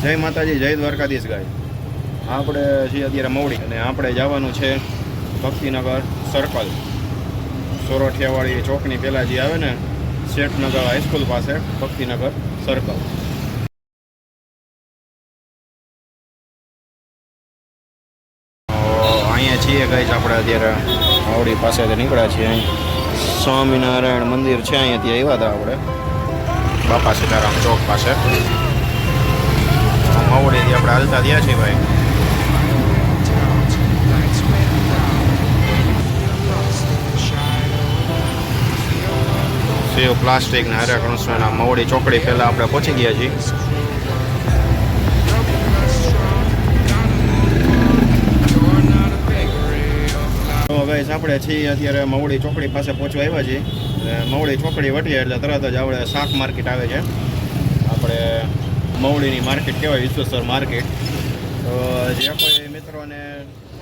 જય માતાજી, જય દ્વારકાધીશ ગાય. આપણે છીએ અત્યારે મવડી અને આપણે જવાનું છે ભક્તિનગર સર્કલ. સોરઠિયાવાળી ચોકની પહેલાં જે આવે ને શેઠનગર હાઈસ્કૂલ પાસે ભક્તિનગર સર્કલ. અહીંયા છીએ ગાઈસ, આપણે અત્યારે મવડી પાસેથી નીકળ્યા છીએ. અહીં સ્વામિનારાયણ મંદિર છે, અહીંયાથી આવ્યા હતા આપણે બાપા સીતારામ ચોક પાસે. મવડીથી આપણે હાલતા થયા છીએ ભાઈ. સેવ પ્લાસ્ટિક ને હરે કણસના મવડી ચોકડી પહેલાં આપણે પહોંચી ગયા છીએ. તો ગાઈસ આપણે છીએ અત્યારે મવડી ચોકડી પાસે પહોંચવા આવ્યા છીએ. મવડી ચોકડી વટીએ એટલે તરત જ આપણે શાક માર્કેટ આવે છે. આપણે મવડીની માર્કેટ કહેવાય, વિશ્વેશ્વર માર્કેટ. તો જે કોઈ મિત્રોને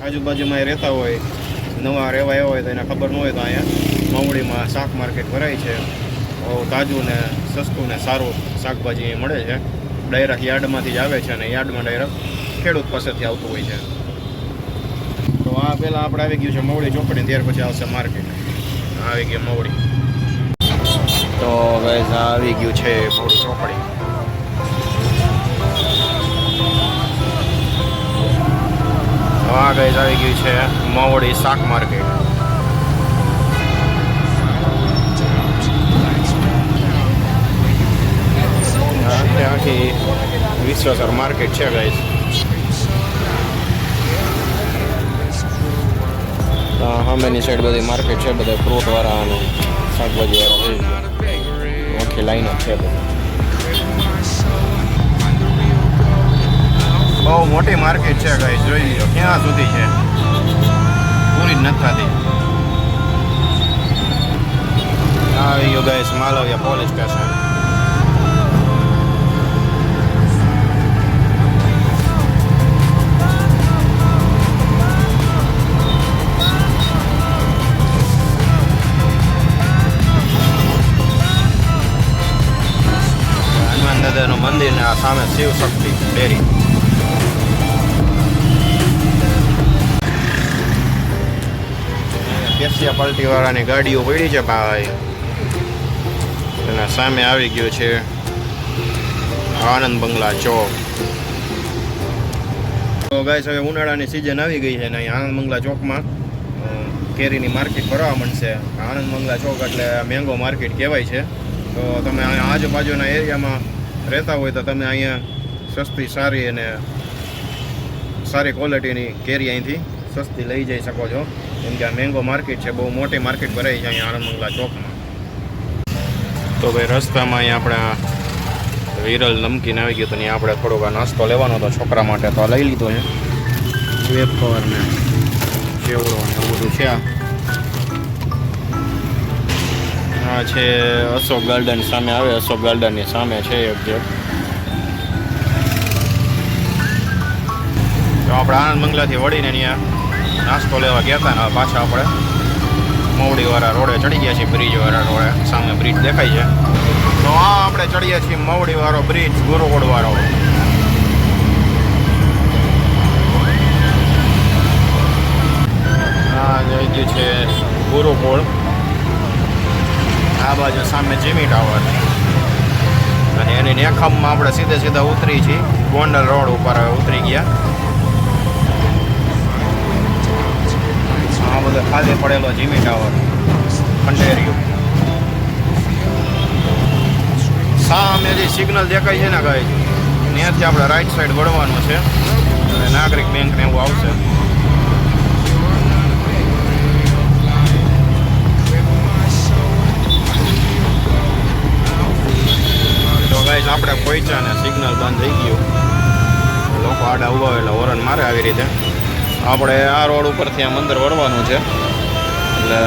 આજુબાજુમાં રહેતા હોય, નવા રહેવા આવ્યા હોય તો એને ખબર ન હોય તો અહીંયા મવડીમાં શાક માર્કેટ ભરાય છે. તાજું ને સસ્તું ને સારું શાકભાજી મળે છે. ડાયરેક્ટ યાર્ડમાંથી જ આવે છે અને યાર્ડમાં ડાયરેક્ટ ખેડૂત પાસેથી આવતું હોય છે. તો આ પહેલાં આપણે આવી ગયું છે મવડી ચોકડી, ત્યાર પછી આવશે માર્કેટ. આવી ગયું મવડી. તો ગાઈસ આ આવી ગયું છે મવડી ચોકડી. હા ગાઈસ આવી ગયું છે મવડી શાક માર્કેટ. આખી વિશ્વેશ્વર માર્કેટ છે ગાઈસ. સામેની સાઈડ બધી માર્કેટ છે, બધા ફ્રૂટ વાળા અને શાકભાજી વાળા આખી લાઈન જ છે. બહુ મોટી માર્કેટ છે ગાઈસ, જોઈ લો ક્યાં સુધી છે, પૂરી જ નથી થતી. આવી ગયો ગાઈસ માલવિયા પોલીસ સ્ટેશન. દાદાનું મંદિર ને આ સામે શિવ શક્તિ ડેરી. કેસિયા પાર્ટી વાળાની ગાડીઓ પડી છે ભાઈ. અને સામે આવી ગયો છે આનંદ બંગલા ચોક. તો ગાઈસ હવે ઉનાળાની સિઝન આવી ગઈ છે ને અહીં આનંદ બંગલા ચોકમાં કેરીની માર્કેટ ભરવા માંડશે. આનંદ બંગલા ચોક એટલે મેંગો માર્કેટ કહેવાય છે. તો તમે આજુબાજુના એરિયામાં રહેતા હોય તો તમે અહીંયા સસ્તી સારી અને સારી ક્વોલિટીની કેરી અહીંથી સસ્તી લઈ જઈ શકો છો. કેમ કે આ મેંગો માર્કેટ છે, બહુ મોટી માર્કેટ ભરાઈ છે અહીંયા આનંદ બંગલા ચોકમાં. તો ભાઈ રસ્તામાં અહીંયા આપણે વિરલ નમકીન આવી ગયું તો અહીંયા આપણે થોડોક નાસ્તો લેવાનો હતો છોકરા માટે, તો લઈ લીધો છે. વેફર ને ચેવડો ને એવું બધું છે. આ છે અશોક ગાર્ડન સામે આવે, અશોક ગાર્ડનની સામે છે એક જે. તો આપણે આનંદ બંગલાથી વળીને અહીંયા નાસ્તો લેવા ગયા હતા ને પાછા આપણે મવડીવાળા રોડે ચડી ગયા છીએ, બ્રિજવાળા રોડે. સામે બ્રિજ દેખાય છે. તો આ આપણે ચડીએ છીએ મવડીવાળો બ્રિજ, ગુરુકુળવાળો. આ જઈ ગયું છે ગુરુકુળ. આ બાજુ સામે જીમી ટાવર અને એની નેખમમાં આપણે સીધા ઉતરી છીએ ગોંડલ રોડ ઉપર ઉતરી ગયા. આ બધો ખાલી પડેલો જીમી ટાવર ખંડેરિયું. સામે જે સિગ્નલ દેખાય છે ને ગાઈસ, ત્યાંથી આપણે રાઈટ સાઈડ વળવાનું છે અને નાગરિક બેંક ને એવું આવશે. ગાઈસ આપણે પહોંચ્યા ને સિગ્નલ બંધ થઈ ગયું. લોકો આડા ઉભા હોય એટલે હોરન મારે આવી રીતે. આપણે આ રોડ ઉપરથી આ મંદિર વળવાનું છે એટલે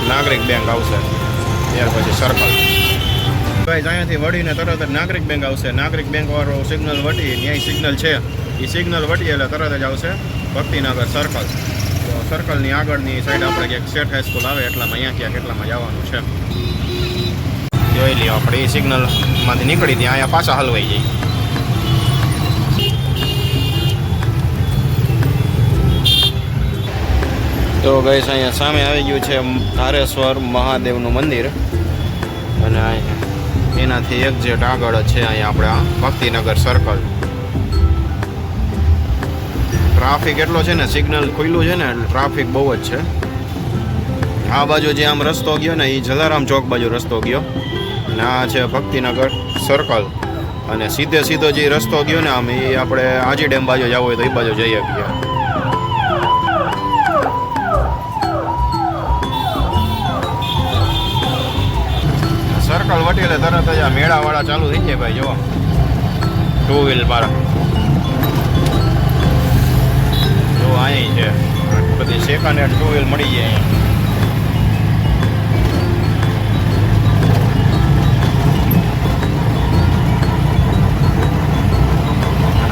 નાગરિક બેંક આવશે, ત્યાર પછી સર્કલ. ગાઈસ અહીંયાથી વળીને તરત જ નાગરિક બેંક આવશે. નાગરિક બેંક વાળો સિગ્નલ વટી, ત્યાં સિગ્નલ છે, એ સિગ્નલ વટી એટલે તરત જ આવશે ભક્તિનગર સર્કલ. તો સર્કલની આગળની સાઈડ આપણે ક્યાંક શેઠ હાઈસ્કૂલ આવે એટલામાં અહીંયા ક્યાંક એટલામાં જવાનું છે. જોઈ લઈએ આપણે એ સિગ્નલમાંથી નીકળી ત્યાં અહીંયા પાછા હલવાઈ જઈએ. તો ગાઈસ અહીંયા સામે આવી ગયું છે ધારેશ્વર મહાદેવનું મંદિર અને અહીંયા એનાથી એક્ઝેક્ટ આગળ છે અહીંયા આપણે આ ભક્તિનગર સર્કલ. ટ્રાફિક એટલો છે ને, સિગ્નલ ખુલ્લું છે ને એટલે ટ્રાફિક બહુ જ છે. આ બાજુ જે આમ રસ્તો ગયો ને એ જલારામ ચોક બાજુ રસ્તો ગયો અને આ છે ભક્તિનગર સર્કલ. અને સીધો જે રસ્તો ગયો ને આમ એ આપણે આજી ડેમ બાજુ જવું હોય તો એ બાજુ જઈ શકીએ. સર્કલ વટી એટલે તરત જ આ મેળાવાળા ચાલુ થઈ જાય ભાઈ. જો 2 વ્હીલ મારા જો અહીં છે બધી સેકન્ડ હેન્ડ 2 વ્હીલ મળી જાય.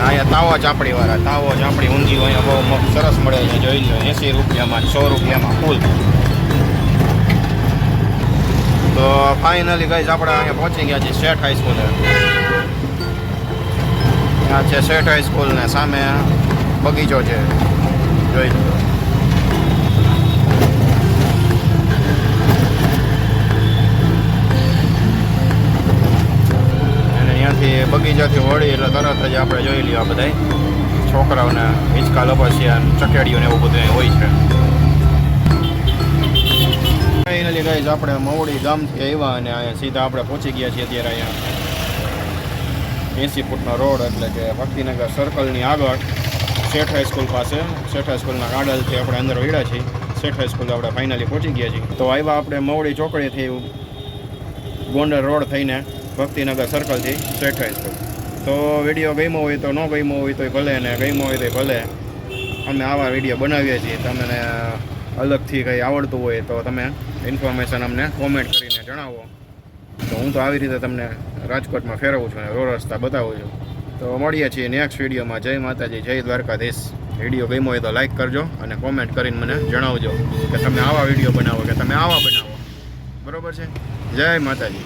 અહીંયા તાવો ચાપડી વાળા તાવો ચાપડી ઊંધી અહીંયા બહુ સરસ મળે છે. જોઈ લો 80 રૂપિયામાં 100 રૂપિયામાં ફૂલ. તો ફાઇનલી ગાઈઝ આપણે અહીંયા પહોંચી ગયા છીએ શેઠ હાઈસ્કૂલ. ત્યાં છે શેઠ હાઈસ્કૂલ ને સામે બગીચો છે જોઈ લો. અને અહીંયાથી બગીચાથી વળી એટલે તરત જ આપણે જોઈ લઈએ આ બધા છોકરાઓને હિંચકા લપસ્યા ચકેડીઓ ને એવું બધું હોય છે. ફાઇનલી ગાઈઝ આપણે મવડી ગામથી આવ્યા અને અહીંયા સીધા આપણે પહોંચી ગયા છીએ અત્યારે અહીંયા 80 ફૂટનો રોડ એટલે કે ભક્તિનગર સર્કલની આગળ શેઠ હાઈસ્કૂલ પાસે. શેઠ હાઈસ્કૂલના ગાર્ડનથી આપણે અંદર વળ્યા છીએ. શેઠ હાઈસ્કૂલ આપણે ફાઇનલી પહોંચી ગયા છીએ. તો આવ્યા આપણે મવડી ચોકડીથી ગોંડલ રોડ થઈને ભક્તિનગર સર્કલથી શેઠ હાઈસ્કૂલ. તો વિડીયો ગમ્યો હોય તો ન ગમ્યો હોય તો ભલે ને ગમ્યો હોય તો ભલે. અમે આવા વિડીયો બનાવીએ છીએ. તમને અલગથી કંઈ આવડતું હોય તો તમે ઇન્ફોર્મેશન અમને કોમેન્ટ કરીને જણાવો. તો હું તો આવી રીતે તમને રાજકોટમાં ફેરવું છું અને રોડ રસ્તા બતાવું છું. તો મળીએ છીએ નેક્સ્ટ વિડીયોમાં. જય માતાજી, જય દ્વારકાધીશ. વિડીયો ગમ્યો હોય તો લાઈક કરજો અને કોમેન્ટ કરીને મને જણાવજો કે તમે આવા વિડીયો બનાવો કે તમે આવા બનાવો. બરાબર છે. જય માતાજી.